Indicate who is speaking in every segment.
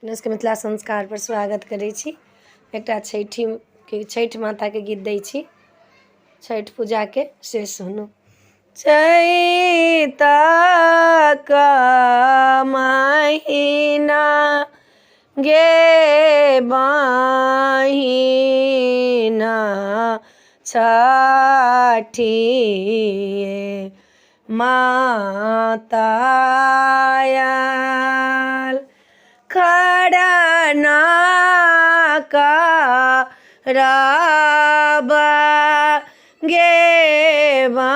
Speaker 1: के मिथिला संस्कार पर स्वागत करै छी। एकटा छठि माता के गीत दै छी, छठ पूजा के से सुनू। चैत महीना गे बहिना छठी माता आयल खरना करब गे बहिना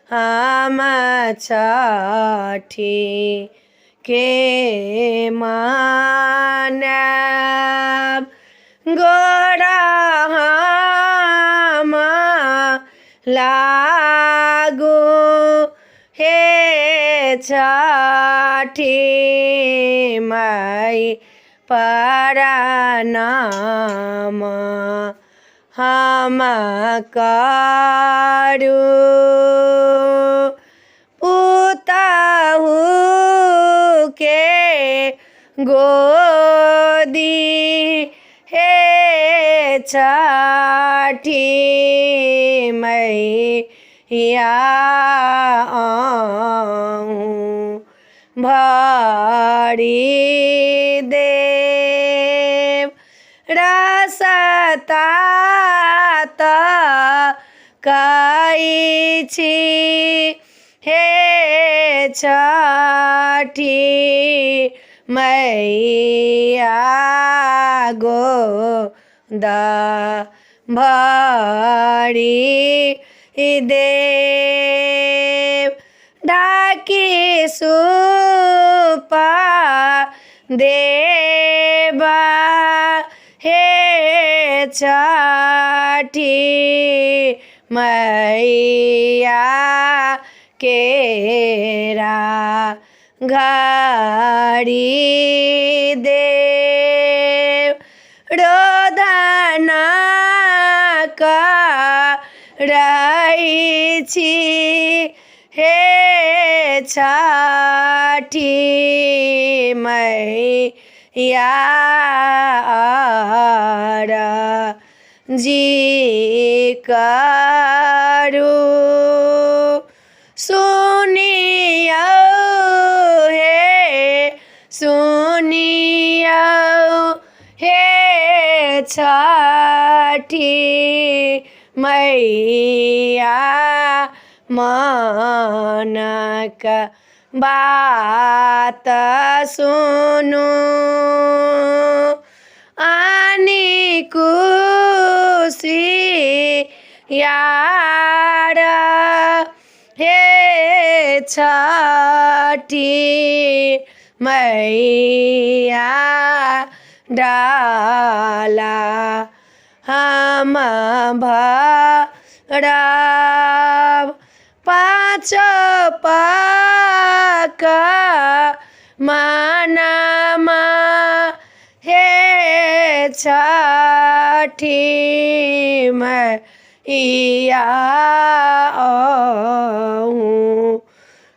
Speaker 1: हम छठी के मानब गोरा हम लागू हे छठी माई प्रणाम हम करू पुतहु के गोदी हे छठी मैया भरी देव रसता कहै छी हे छठी मैया गोद भरी देव ढाकी सुपा देवा हे छठी मैया केरा घड़ी देव रोदना करैछि हे छठी मैया जी करू सुनियौ हे छठी मैया मानक बात सुनू आनी कुशियार हे छठी मैया डाला हम भरब पाँच पाक मानमा हे छठी मैया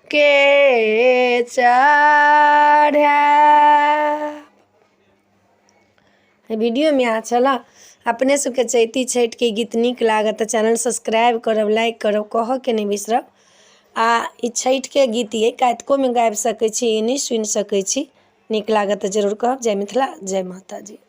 Speaker 1: के चढ़ाब। वीडियो में आ चला अपने सबके चैती छठ के गीत नीक लागत तो चैनल सब्सक्राइब करब, लाइक करब, कह के नहीं बिसरब। आ ई छठ के गीत ये कातिको में गाबि सकै छी, ई नहीं सुनि सकै छी, नीक लागत तो जरूर कहब। जय मिथिला, जय माता जी।